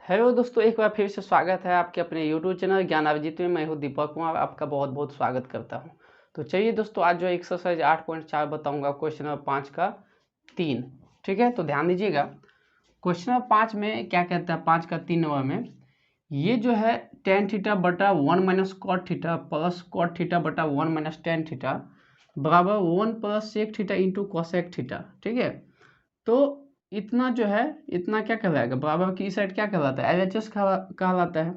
Hello दोस्तों, एक बार फिर से स्वागत है आपके अपने यूट्यूब चैनल ज्ञान अभिजीत में। मैं हूं दीपक कुमार, आपका बहुत बहुत स्वागत करता हूं। तो चलिए दोस्तों, आज जो एक्सरसाइज 8.4 बताऊंगा क्वेश्चन नंबर 5 का 3। ठीक है, तो ध्यान दीजिएगा। क्वेश्चन नंबर 5 में क्या कहता है, 5 का 3 नंबर में ये जो है tan थीटा बटा 1 minus cot theta plus cot theta बटा 1 माइनस tan थीटा बराबर 1 plus sec theta into cosec theta. ठीक है, तो इतना जो है, इतना क्या कहलाएगा, बराबर की साइड क्या कहलाता है, LHS कहलाता है,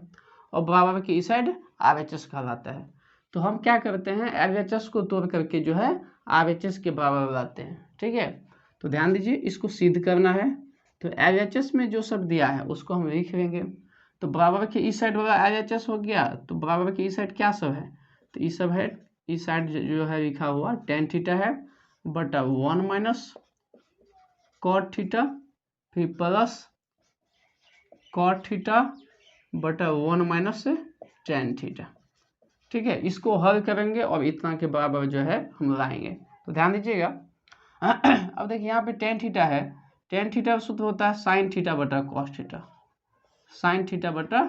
और बराबर की साइड RHS कहलाता है। तो हम क्या करते हैं, LHS को तोड़ करके जो है RHS के बराबर लाते हैं। ठीक है, तो ध्यान दीजिए, इसको सिद्ध करना है। तो LHS में जो सब दिया है उसको हम लिख लेंगे। तो बराबर की इस साइड वाला LHS हो गया, तो बराबर की इस साइड क्या सब है, तो ये सब है, इस साइड जो है लिखा हुआ tan थीटा है बटा 1 माइनस कॉट थीटा फिर प्लस कॉट थीटा बटा 1 माइनस tan थीटा। ठीक है, इसको हल करेंगे और इतना के बराबर जो है हम लाएंगे। तो ध्यान दीजिएगा। अब देखिए यहाँ पे tan थीटा है, tan थीटा सूत्र होता है साइन थीटा बटा कॉस थीटा, साइन थीटा बटा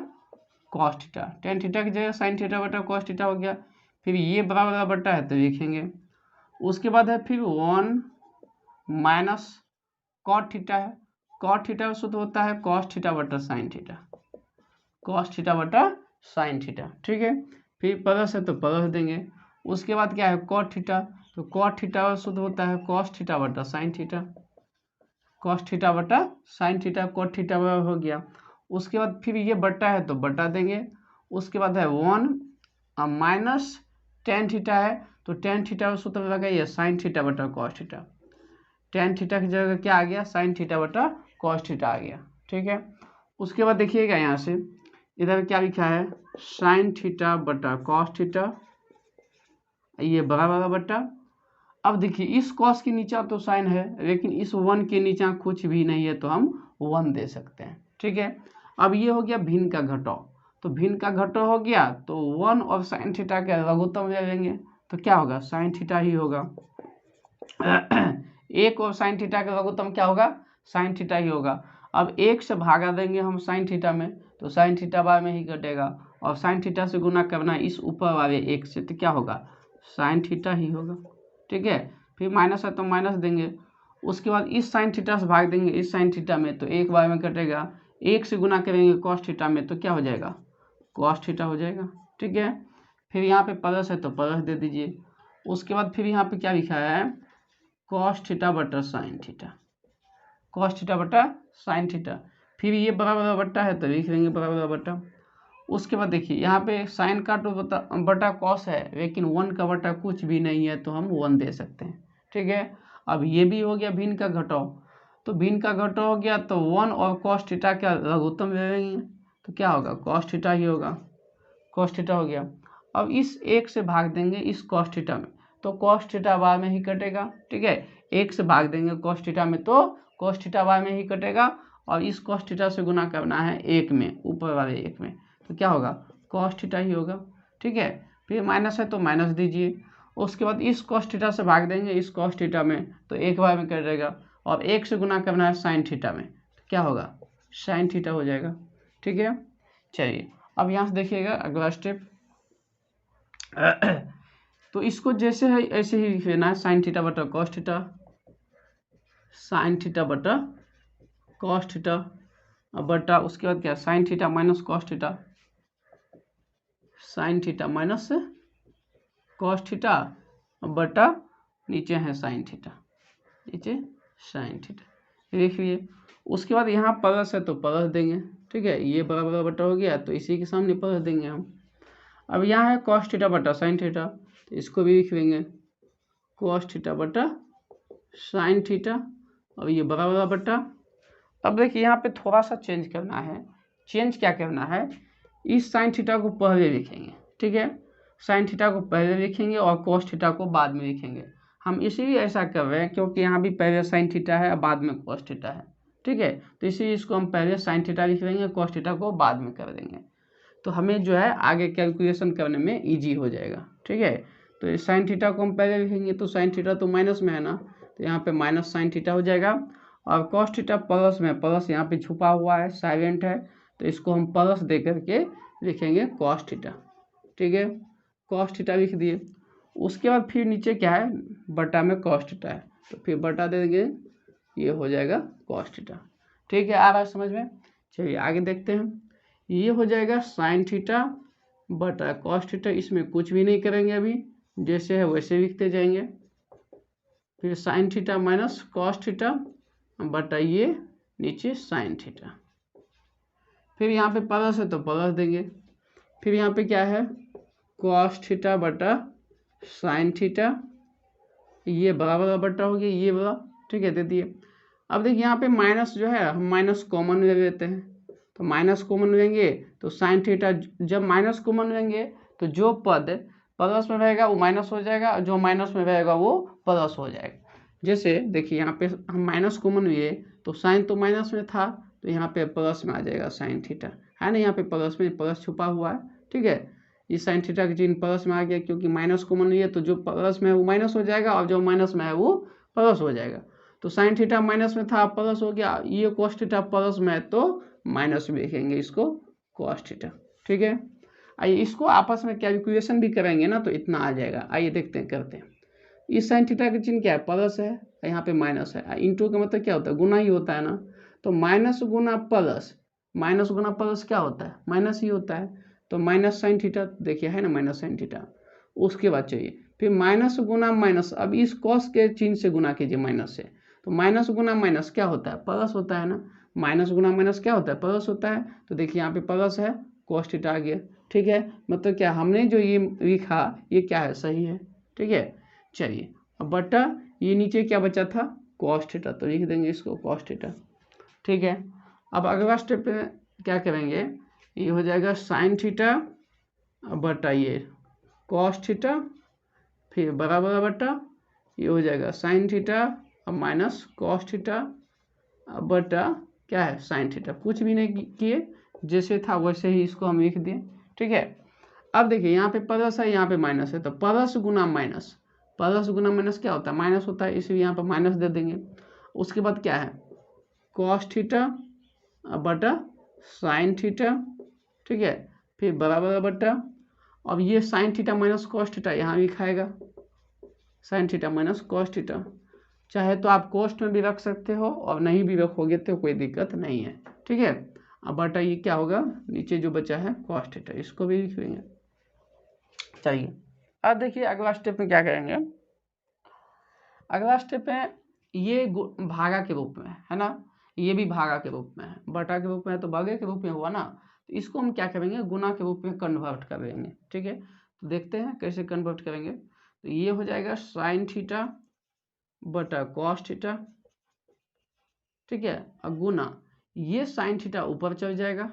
कॉस थीटा। tan थीटा की जगह साइन थीटा बटा कॉस थीटा हो गया। फिर ये बराबर बटा है तो लिखेंगे। उसके बाद है फिर 1 माइनस कॉट थीटा है, कॉट थीटा सूत्र होता है कॉस थीटा बटा साइन थीटा, कॉस थीटा बटा साइन थीटा। ठीक है, फिर प्लस है तो प्लस देंगे। उसके बाद क्या है कॉट थीटा, तो कॉट थीटा सूत्र होता है कॉस थीटा बटा साइन थीटा, कॉस थीटा बटा साइन थीटा, कॉट थीटा बराबर हो गया। उसके बाद फिर ये बटा है तो बटा देंगे। उसके बाद है 1 माइनस tan थीटा है, तो tan थीटा सूत्र लगाइए साइन थीटा बटा कॉस थीटा, tan थीटा की जगह क्या आ गया, साइन थीटा बटा कॉस थीटा आ गया। ठीक है, उसके बाद देखिएगा यहाँ से इधर क्या लिखा है, साइन थीटा बटा कॉस थीटा, ये बराबर बटा। अब देखिए इस कॉस के नीचे तो साइन है, लेकिन इस 1 के नीचे कुछ भी नहीं है तो हम 1 दे सकते हैं। ठीक है, अब ये हो गया भिन्न का घटाव, तो भिन्न का घटाव हो गया तो 1 और साइन थीटा के लघुत्तम ले लेंगे, तो क्या होगा, साइन थीटा ही होगा। 1 और साइन थीटा का लघुत्तम क्या होगा, साइन थीटा ही होगा। अब 1 से भागा देंगे हम साइन थीटा में, तो साइन थीटा बार में ही कटेगा, और साइन थीटा से गुना करना इस ऊपर वाले 1 से, तो क्या होगा, साइन थीटा ही होगा। ठीक है, फिर माइनस है तो माइनस देंगे। उसके बाद इस साइन थीटा से भाग देंगे इस साइन थीटा में, तो 1 बार में कटेगा। 1 से गुना करेंगे कॉस थीटा में, तो क्या हो जाएगा, कॉस थीटा हो जाएगा। ठीक है, फिर यहाँ पे प्लस है तो प्लस दे दीजिए। उसके बाद फिर यहाँ पे क्या लिखा है, कॉस थीटा बटा साइन थीटा, कॉस थीटा बटा साइन थीटा। फिर ये बराबर बट्टा है तो लिख लेंगे बराबर बट्टा। उसके बाद देखिए यहाँ पे साइन का तो बटा कॉस है, लेकिन 1 का बटा कुछ भी नहीं है तो हम 1 दे सकते हैं। ठीक है, अब ये भी हो गया भिन्न का घटाव, तो भिन्न का घटाव हो गया तो 1 और कॉस थीटा का लघुत्तम ले लेंगे, तो क्या होगा, कॉस थीटा ही होगा, कॉस थीटा हो गया। अब इस 1 से भाग देंगे इस कॉस थीटा में, तो कॉस थीटा बार में ही कटेगा। ठीक है, 1 से भाग देंगे कॉस थीटा में तो कॉस थीटा बार में ही कटेगा, और इस कॉस थीटा से गुना करना है 1 में, ऊपर वाले 1 में, तो क्या होगा, कॉस थीटा ही होगा। ठीक है, फिर माइनस है तो माइनस दीजिए। उसके बाद इस कॉस थीटा से भाग देंगे इस कॉस थीटा में, तो 1 बार में कटेगा, और 1 से गुना करना है साइन थीटा में, तो क्या होगा, साइन थीटा हो जाएगा। ठीक है, चलिए अब यहाँ से देखिएगा अगला स्टेप। तो इसको जैसे है ऐसे ही लिख लेना है, साइन थीटा बटा कॉस थीटा, साइन थीटा बटा कॉस थीटा बटा, उसके बाद क्या, sign theta minus cos theta, sign theta minus cos theta बटा नीचे है साइन थीटा, नीचे साइन थीटा लिख लिए। उसके बाद यहाँ प्लस है तो प्लस देंगे। ठीक है, ये बराबर बटा हो गया तो इसी के सामने प्लस देंगे हम। अब यहाँ है कॉस थीटा बटा साइन थीटा, तो इसको भी लिख लेंगे कॉस थीटा बटा साइन थीटा, और ये बराबर बटा। अब देखिए यहाँ पे थोड़ा सा चेंज करना है। चेंज क्या करना है, इस साइन थीटा को पहले लिखेंगे। ठीक है, साइन थीटा को पहले लिखेंगे और कॉस थीटा को बाद में लिखेंगे। हम इसीलिए ऐसा कर रहे हैं क्योंकि यहाँ भी पहले साइन थीटा है और बाद में कॉस थीटा है। ठीक है, तो इसीलिए इसको हम पहले साइन थीटा लिख लेंगे, कॉस थीटा को बाद में कर देंगे, तो हमें जो है आगे कैलकुलेशन करने में ईजी हो जाएगा। ठीक है, तो साइन थीटा को हम पहले लिखेंगे, तो साइन थीटा तो माइनस में है ना, तो यहाँ पे माइनस साइन थीटा हो जाएगा, और कॉस थीटा प्लस में, प्लस यहाँ पे छुपा हुआ है, साइलेंट है, तो इसको हम प्लस दे करके लिखेंगे कॉस थीटा। ठीक है, कॉस थीटा लिख दिए। उसके बाद फिर नीचे क्या है, बटा में कॉस थीटा है, तो फिर बटा दे देंगे, ये हो जाएगा कॉस थीटा। ठीक है, आ रहा है समझ में। चलिए आगे देखते हैं। ये हो जाएगा साइन थीटा बटा कॉस थीटा। इसमें कुछ भी नहीं करेंगे, अभी जैसे है वैसे लिखते जाएंगे। फिर sign theta minus cos theta बटा ये नीचे साइन थीटा। फिर यहाँ पे प्लस है तो प्लस देंगे। फिर यहाँ पे क्या है, कॉस थीटा बटा साइन थीटा, ये बराबर बटा हो गया ये बड़ा। ठीक है, दे दिए। अब देखिए यहाँ पे माइनस जो है हम माइनस कॉमन ले लेते हैं, तो माइनस कॉमन लेंगे तो साइन थीटा, जब माइनस कॉमन लेंगे तो जो पद प्लस में रहेगा वो माइनस हो जाएगा, और जो माइनस में रहेगा वो प्लस हो जाएगा। जैसे देखिए यहाँ पे हम माइनस कॉमन लिए तो साइन तो माइनस में था, तो यहाँ पे प्लस में आ जाएगा साइन थीटा, है ना। यहाँ पे प्लस में प्लस छुपा हुआ है। ठीक है, ये साइन थीटा का चिन्ह प्लस में आ गया, क्योंकि माइनस कॉमन लिए तो जो प्लस में है वो माइनस हो जाएगा, और जो माइनस में है वो प्लस हो जाएगा। तो साइन थीटा माइनस में था प्लस हो गया, ये कॉस थीटा प्लस में है तो माइनस में लिखेंगे इसको कॉस थीटा। ठीक है, आइए इसको आपस में कैलकुलेशन भी करेंगे ना तो इतना आ जाएगा। आइए देखते हैं, करते हैं। इस साइन थीटा का चिन्ह क्या है, प्लस है, यहाँ पे माइनस है। इंटू का मतलब क्या होता है, गुना ही होता है ना। तो माइनस गुना प्लस, माइनस गुना प्लस क्या होता है, माइनस ही होता है। तो माइनस साइन थीटा देखिए है ना, माइनस साइन थीटा। उसके बाद चाहिए फिर माइनस गुना माइनस, अब इस कॉस के चिन्ह से गुना कीजिए माइनस से। तो माइनस गुना माइनस क्या होता है, प्लस होता है ना। माइनस गुना माइनस क्या होता है, प्लस होता है। तो देखिए यहाँ पे प्लस है, कॉस थीटा आ गया। ठीक है, मतलब क्या हमने जो ये लिखा ये क्या है, सही है। ठीक है, चलिए अब बटा ये नीचे क्या बचा था, कॉस थीटा, तो लिख देंगे इसको कॉस थीटा। ठीक है, अब अगला स्टेप पे क्या करेंगे, ये हो जाएगा साइन थीटा बटा ये कॉस थीटा, फिर बराबर बटा ये हो जाएगा साइन थीटा अब माइनस कॉस थीटा बटा क्या है साइन थीटा। कुछ भी नहीं किए, जैसे था वैसे ही इसको हम लिख दिए। ठीक है, अब देखिए यहाँ पे प्लस है, यहाँ पे माइनस है, तो प्लस गुना माइनस, प्लस गुना माइनस क्या होता है, माइनस होता है, इसलिए यहाँ पे माइनस दे देंगे। उसके बाद क्या है, कॉस थीटा बटा साइन थीटा। ठीक है, फिर बराबर बटा, अब ये sine theta minus cos theta यहाँ भी खाएगा, sign theta minus cos theta. चाहे तो आप कोष्ठ में भी रख सकते हो, और नहीं भी रखोगे तो कोई दिक्कत नहीं है। ठीक है, अब बटा ये क्या होगा, नीचे जो बचा है कॉस थीटा, इसको भी लिख लेंगे। चलिए अब देखिए अगला स्टेप में क्या करेंगे। अगला स्टेप में ये भागा के रूप में है ना, ये भी भागा के रूप में है, बटा के रूप में है तो भागे के रूप में हुआ ना। तो इसको हम क्या करेंगे, गुना के रूप में कन्वर्ट कर देंगे। ठीक है, तो देखते हैं कैसे कन्वर्ट करेंगे। तो ये हो जाएगा साइन थीटा बटा कॉस थीटा। ठीक है, अब गुना ये साइन थीटा ऊपर चल जाएगा,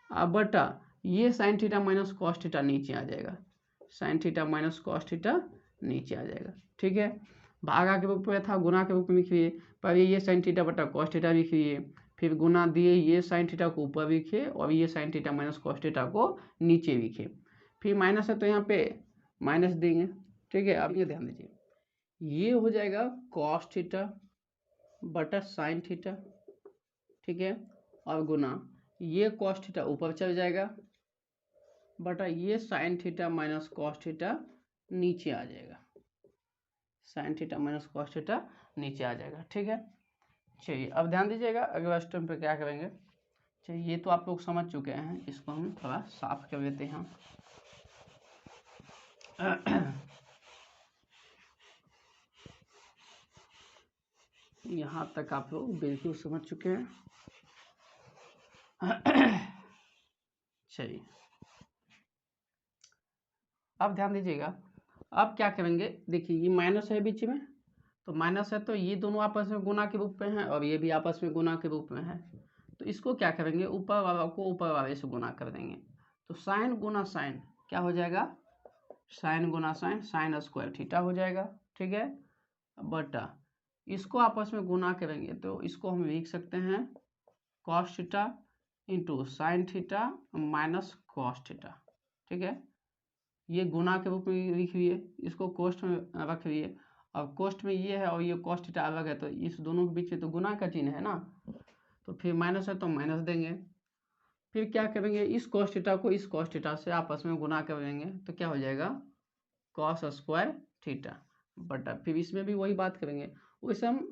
अब बटा ये sine theta minus cos theta नीचे आ जाएगा, sine theta minus cos theta नीचे आ जाएगा। ठीक है, भागा के रूप में था, गुना के रूप में लिखिए, पहले ये साइन थीटा बटा कॉस थीटा लिखिए, फिर गुना दिए ये साइन थीटा को ऊपर लिखिए, और ये sine theta minus cos theta को नीचे लिखिए। फिर माइनस है तो यहाँ पे माइनस देंगे। ठीक है, अब ये ध्यान दीजिए, ये हो जाएगा कॉस थीटा बटा साइन थीटा। ठीक है, और गुना ये कॉस थीटा ऊपर चल जाएगा, बटा ये sine theta minus cos theta नीचे आ जाएगा, sine theta minus cos theta नीचे आ जाएगा। ठीक है, चलिए अब ध्यान दीजिएगा अगला स्टेप पे क्या करेंगे। चलिए ये तो आप लोग समझ चुके हैं, इसको हम थोड़ा साफ कर देते हैं। यहाँ तक आप लोग बिल्कुल समझ चुके हैं। चलिए अब ध्यान दीजिएगा, अब क्या करेंगे, देखिए ये माइनस है बीच में, तो माइनस है तो ये दोनों आपस में गुना के रूप में है, और ये भी आपस में गुना के रूप में है। तो इसको क्या करेंगे, ऊपर वाला को ऊपर वाले से गुना कर देंगे। तो साइन गुना साइन क्या हो जाएगा, साइन गुना साइन, साइन स्क्वायर थीटा हो जाएगा। ठीक है, बटा इसको आपस में गुना करेंगे तो इसको हम लिख सकते हैं cos theta into sine theta minus cos theta. ठीक है, ये गुना के रूप में लिख लिए, इसको कोष्ठ में रख लिए, और कोष्ठ में ये है और ये कॉस थीटा अलग है, तो इस दोनों के बीच में तो गुना का चिन्ह है ना, तो फिर माइनस है तो माइनस देंगे। फिर क्या करेंगे, इस cos थीटा को इस cos थीटा से आपस में गुना कर देंगे तो क्या हो जाएगा cos स्क्वायर थीटा बटा, फिर इसमें भी वही बात करेंगे। वैसे हम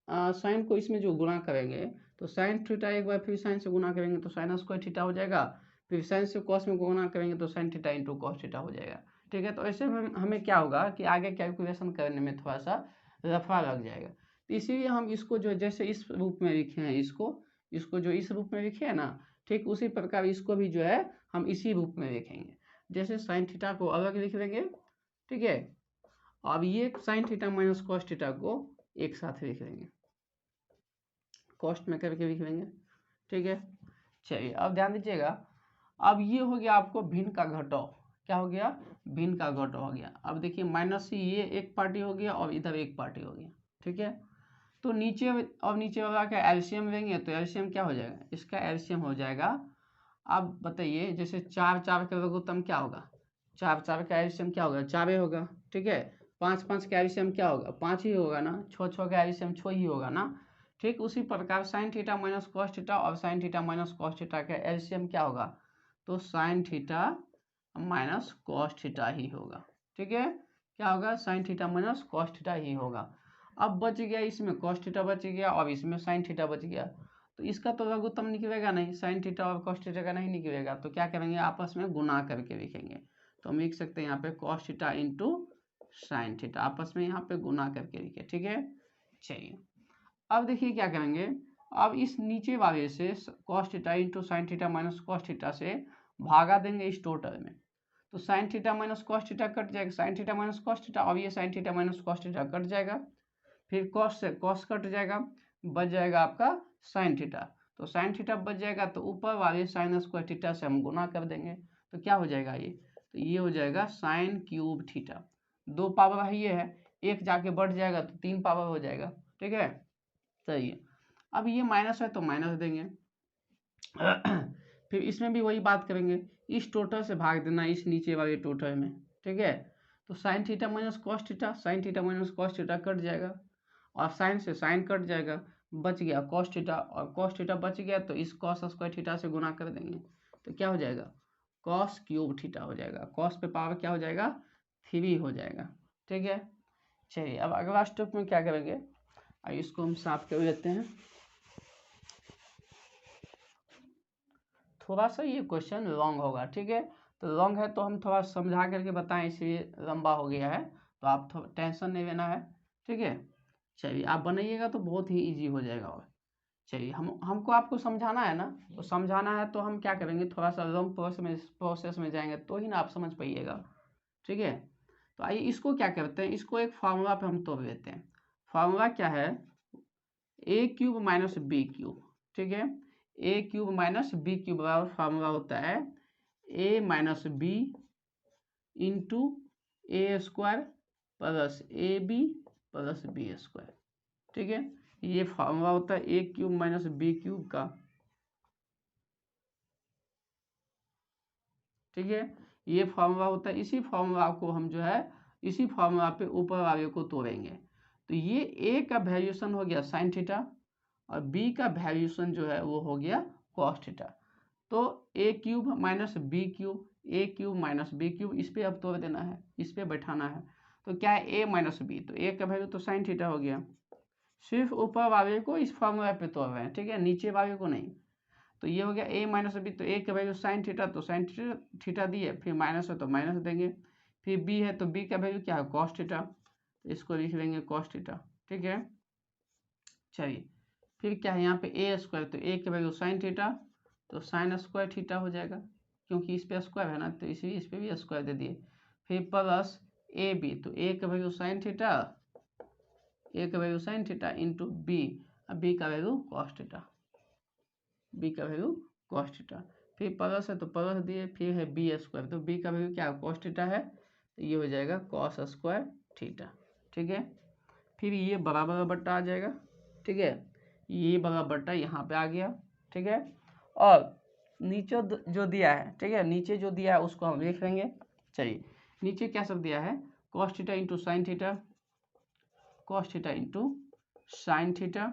साइन को इसमें जो गुना करेंगे तो साइन थीटा एक बार फिर साइन से गुना करेंगे तो साइन स्क्वायर थीटा हो जाएगा, फिर साइन से कॉस में गुना करेंगे तो sine theta into cos theta हो जाएगा। ठीक है, तो ऐसे में हमें क्या होगा कि आगे कैलकुलेशन करने में थोड़ा सा रफा लग जाएगा। तो इसीलिए हम इसको जो जैसे इस रूप में लिखे हैं, इसको जो इस रूप में लिखे हैं ना, ठीक उसी प्रकार इसको भी जो है हम इसी रूप में लिखेंगे। जैसे साइन थीटा को अलग लिख देंगे, ठीक है, अब ये sine theta minus cos theta को एक साथ लिख लेंगे, कॉस्ट में करके लिख लेंगे। ठीक है, चलिए अब ध्यान दीजिएगा, अब ये हो गया आपको भिन्न का घटाव, क्या हो गया, भिन्न का घटाव हो गया। अब देखिए माइनस से ये एक पार्टी हो गया और इधर एक पार्टी हो गया। ठीक है, तो नीचे, अब नीचे वाला का एलसीएम लेंगे तो एलसीएम क्या हो जाएगा, इसका एलसीएम हो जाएगा, अब बताइए जैसे 4 4 का लघुत्तम क्या होगा, 4 4 का एलसीएम क्या होगा, 4 ही होगा। ठीक है, 5 5 का एलसीएम क्या होगा, 5 ही होगा ना, 6 6 का एलसीएम 6 ही होगा ना। ठीक उसी प्रकार sine theta minus cos theta और sine theta minus cos theta का एलसीएम क्या होगा, तो sine theta minus cos theta ही होगा। ठीक है, क्या होगा, sine theta minus cos theta ही होगा। अब बच गया इसमें कॉस थीटा बच गया और इसमें साइन थीटा बच गया, तो इसका तो लघुत्तम निकलेगा नहीं, साइन थीटा और कॉस थीटा का नहीं निकलेगा, तो क्या करेंगे आपस में गुना करके लिखेंगे। तो हम लिख सकते हैं यहाँ पे cos theta into sine theta, आपस में यहाँ पे गुना करके लिखे। ठीक है, चलिए अब देखिए क्या करेंगे, अब इस नीचे वाले से cos theta into sine theta minus cos theta से भागा देंगे इस टोटल में, तो sine theta minus cos theta cut जाएगा, sine theta minus cos theta, और ये sine theta minus cos theta cut जाएगा, फिर कॉस से कॉस कट जाएगा, बच जाएगा आपका साइन थीटा, तो साइन थीटा बच जाएगा, तो ऊपर वाले साइन स्क्वायर थीटा से हम गुना कर देंगे, तो क्या हो जाएगा ये, तो ये हो जाएगा साइन क्यूब थीटा, 2 पावर है ये है, एक जाके बढ़ जाएगा तो 3 पावर हो जाएगा। ठीक है, सही है, अब ये माइनस है तो माइनस देंगे फिर इसमें भी वही बात करेंगे, इस टोटल से भाग देना इस नीचे वाले टोटल में। ठीक है, तो sine theta minus cos theta, sign theta minus cos theta cut जाएगा और साइन से साइन कट जाएगा, बच गया कॉस थीटा, और कॉस थीटा बच गया तो इस कॉस स्क्वायर थीटा से गुना कर देंगे, तो क्या हो जाएगा, कॉस क्यूब थीटा हो जाएगा, कॉस पे पावर क्या हो जाएगा, 3 हो जाएगा। ठीक है, चलिए अब अगला स्टेप में क्या करेंगे, इसको हम साफ कर लेते हैं। थोड़ा सा ये क्वेश्चन लॉन्ग होगा, ठीक है, तो लॉन्ग है तो हम थोड़ा समझा करके बताएं, इसलिए लंबा हो गया है, तो आप थोड़ा टेंशन नहीं लेना है। ठीक है, चलिए आप बनाइएगा तो बहुत ही इजी हो जाएगा। और चलिए हमको आपको समझाना है ना, तो समझाना है तो हम क्या करेंगे, थोड़ा सा लॉन्ग प्रोसेस में जाएंगे तो ही ना आप समझ पाइएगा। ठीक है, तो आइए इसको क्या करते हैं, इसको एक फार्मूला पे हम तोड़ लेते हैं। फार्मूला क्या है, A cube minus B cube. ठीक है, A cube minus B cube बराबर फार्मूला होता है A minus B into A square plus A B plus B square. ठीक है, ये फार्मूला होता है A cube minus B cube का। ठीक है, ये फार्मूला होता है, इसी फार्मूला को हम जो है इसी फार्मूला पे ऊपर वाले को तोड़ेंगे, तो ये ए का वैल्यूशन हो गया साइन थीटा और बी का वैल्यूशन जो है वो हो गया कॉस थीटा। तो ए क्यूब माइनस बी क्यूब, ए क्यूब माइनस बी क्यूब, इस पे अब तोड़ देना है, इस पे बैठाना है, तो क्या है ए माइनस बी, तो ए का वैल्यू तो साइन थीटा हो गया, सिर्फ ऊपर वाले को इस फार्मूला पे तोड़ रहे हैं। ठीक है, नीचे वाले को नहीं, तो ये हो गया ए माइनस बी, तो ए का वैल्यू साइन थीटा, तो साइन थीटा दिए, फिर माइनस है तो माइनस देंगे, फिर बी है तो बी का वैल्यू क्या है कॉस थीटा, तो इसको लिख लेंगे कॉस थीटा। ठीक है, चलिए फिर क्या है यहाँ पे ए स्क्वायर, तो ए का वैल्यू साइन थीटा, तो साइन स्क्वायर थीटा हो जाएगा, क्योंकि इस पे स्क्वायर है ना, तो इसी इस पे भी स्क्वायर दे दिए, फिर प्लस ए बी, तो ए का वैल्यू साइन थीटा, ए का value sine theta into B, B का वैल्यू कॉस थीटा, बी का वैल्यू कॉस थीटा, फिर प्लस है तो प्लस दिए, फिर है बी स्क्वायर, तो बी का वैल्यू क्या कॉस थीटा है, तो ये हो जाएगा कॉस स्क्वायर थीटा। ठीक है, फिर ये बराबर बट्टा आ जाएगा। ठीक है, ये बराबर बट्टा यहाँ पे आ गया। ठीक है, और नीचे जो दिया है, ठीक है, नीचे जो दिया है उसको हम लिख लेंगे। चलिए नीचे क्या सब दिया है, cos theta into sine theta, cos theta into sine theta,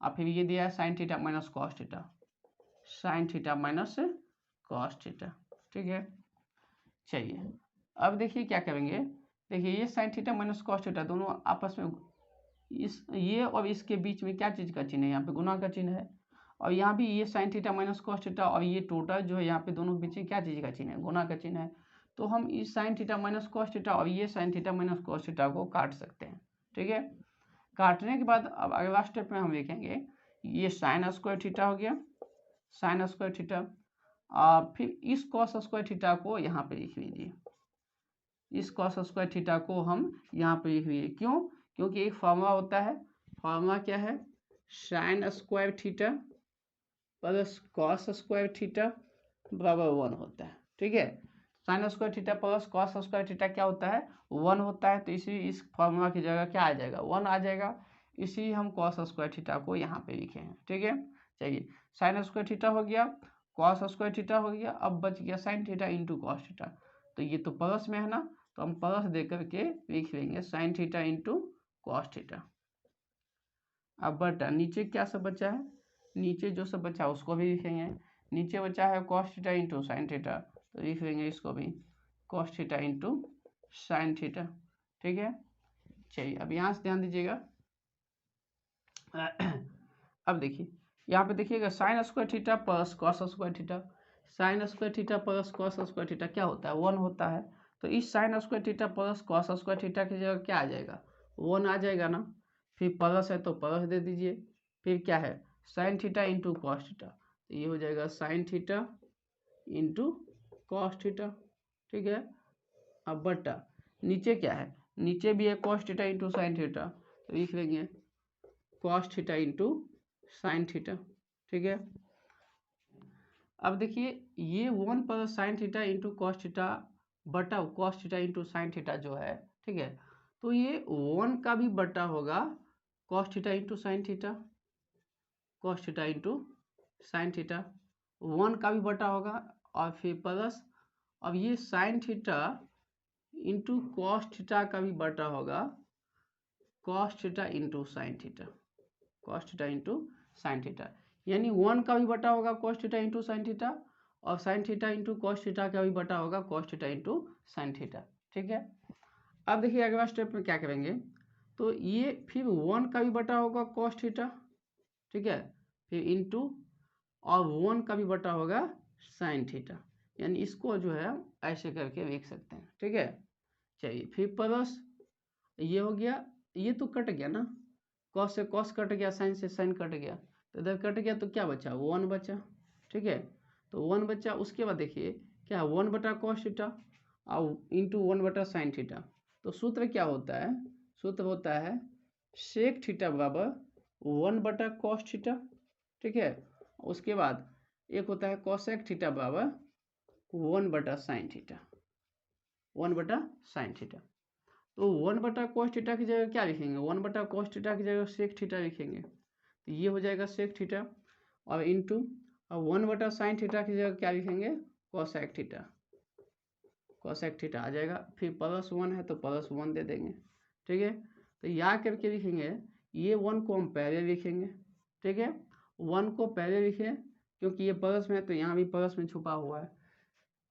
और फिर ये दिया है sign theta minus cos theta, sign theta minus cos theta. ठीक है, चलिए अब देखिए क्या करेंगे। देखिए ये sine theta minus cos theta दोनों आपस में ये और इसके बीच में क्या चीज़ का चिन्ह है, यहाँ पे गुना का चिन्ह है। और यहाँ भी ये sine theta minus cos theta और ये टोटल जो है यहाँ पे दोनों के बीच में क्या चीज़ का चिन्ह है, गुना का चिन्ह है। तो हम इस sign theta minus cos theta और ये sine theta minus cos theta को काट सकते हैं। ठीक है, काटने के बाद अब अगला स्टेप में हम देखेंगे ये साइन स्क्वायर थीटा हो गया, साइन स्क्वायर थीटा। फिर इस कॉस स्क्वायर थीटा को यहाँ पे लिख लीजिए, इस कॉस स्क्वायर थीटा को हम यहाँ पे लिख लीजिए। क्यों? क्योंकि एक फार्मूला होता है, फार्मूला क्या है, sine square theta plus cos square theta बराबर 1 होता है। ठीक है, sine square theta plus cos square theta क्या होता है, 1 होता है। तो इसी इस फार्मूला की जगह क्या आ जाएगा, 1 आ जाएगा। इसी हम कॉस स्क्वायर थीटा को यहाँ पे लिखे हैं। ठीक है, चलिए साइन स्क्वायर थीटा हो गया, कॉस स्क्वायर थीटा हो गया, अब बच गया sign theta into cos theta. तो ये तो प्लस में है ना, तो हम प्लस दे करके लिख लेंगे sign theta into cos theta. अब बटा नीचे क्या सब बचा है, नीचे जो सब बचा उसको भी लिखेंगे। नीचे बचा है cos theta into sine theta, तो लिख लेंगे इसको भी cos theta into sine theta. ठीक है, चलिए अब यहाँ से ध्यान दीजिएगा। अब देखिए यहाँ पे देखिएगा sine square theta plus cos square theta, sine square theta plus cos square theta क्या होता है, 1 होता है। तो इस sine square theta plus cos square theta की जगह क्या आ जाएगा, 1 आ जाएगा ना। फिर प्लस है तो प्लस दे दीजिए। फिर क्या है, sign theta into cos theta, तो ये हो जाएगा sine theta into cos theta. ठीक है, अब बटा नीचे क्या है, नीचे भी है cos theta into sine theta, तो लिख लेंगे cos theta into sine theta. ठीक है, अब देखिए ये 1 plus sine theta into cos theta बटा cos theta into sine theta जो है, ठीक है, तो ये 1 का भी बटा होगा cos theta into sine theta, cos theta into sine theta 1 का भी बटा होगा। और फिर प्लस अब ये sine theta into cos theta का भी बटा होगा cos theta into sine theta, cos theta into sine theta. यानी 1 का भी बटा होगा cos theta into sine theta और sine theta into cos theta का भी बटा होगा cos theta into sine theta. ठीक है, अब देखिए अगला स्टेप में क्या करेंगे, तो ये फिर 1 का भी बटा होगा कॉस थीटा, ठीक है, फिर इंटू और 1 का भी बटा होगा साइन थीटा। यानी इसको जो है ऐसे करके लिख सकते हैं। ठीक है, चलिए फिर प्लस ये हो गया, ये तो कट गया ना, कॉस से कॉस कट गया, साइन से साइन कट गया, तो इधर कट गया तो क्या बचा, 1 बचा। ठीक है, तो 1 बचा। उसके बाद देखिए क्या 1 बटा कॉस थीटा और इंटू 1 बटा साइन थीटा। तो सूत्र क्या होता है, सूत्र होता है सेक थीटा बराबर 1 बटा कॉस थीटा। ठीक है, उसके बाद एक होता है कॉसेक थीटा बराबर 1 बटा साइन थीटा, 1 बटा साइन थीटा। तो 1 बटा कॉस थीटा की जगह क्या लिखेंगे, 1 बटा कॉस थीटा की जगह सेक थीटा लिखेंगे, तो ये हो जाएगा सेक थीटा। और इंटू और 1 बटा साइन थीटा की जगह क्या लिखेंगे, कॉसेक थीटा, कॉसेक थीटा आ जाएगा। फिर प्लस 1 है तो प्लस 1 दे देंगे। ठीक है, तो यहाँ करके लिखेंगे, ये 1 को हम पहले लिखेंगे। ठीक है, 1 को पहले लिखें क्योंकि ये प्लस में है तो यहाँ भी प्लस में छुपा हुआ है।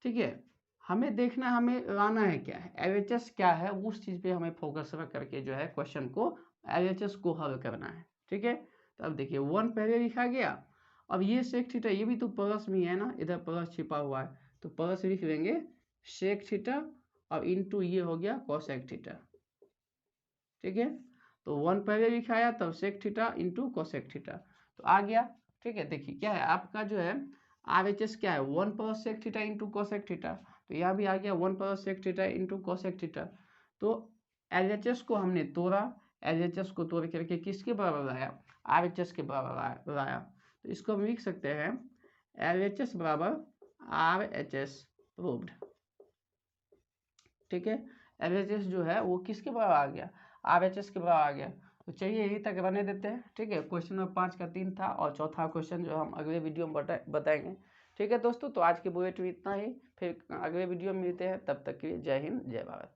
ठीक है, हमें देखना, हमें लाना है क्या है, LHS क्या है, उस चीज़ पे हमें फोकस करके जो है क्वेश्चन को LHS को हल करना है। ठीक है, तो अब देखिए 1 पहले लिखा गया, अब ये सेक थीटा ये भी तो प्लस में है ना, इधर प्लस छिपा हुआ है तो प्लस लिख लेंगे सेक थीटा और इंटू ये हो गया कॉसेक थीटा। ठीक है, तो 1 पहले लिखाया तब sec theta into cosec theta तो आ गया। ठीक है, देखिए क्या है आपका जो है RHS क्या है, 1 plus sec theta into cosec theta, तो यहाँ भी आ गया 1 plus sec theta into cosec theta. तो LHS को हमने तोड़ा, LHS को तोड़ करके किसके बराबर लाया, RHS के बराबर लाया। तो इसको हम लिख सकते हैं LHS बराबर RHS प्रूव्ड। ठीक है, LHS जो है वो किसके बराबर आ गया, RHS के बराबर आ गया। तो चलिए यही तक रहने देते हैं। ठीक है, क्वेश्चन नंबर 5 का 3 था और चौथा क्वेश्चन जो हम अगले वीडियो में बताएंगे। ठीक है दोस्तों, तो आज के बुलेटिन में इतना ही, फिर अगले वीडियो में मिलते हैं, तब तक के लिए जय हिंद जय भारत।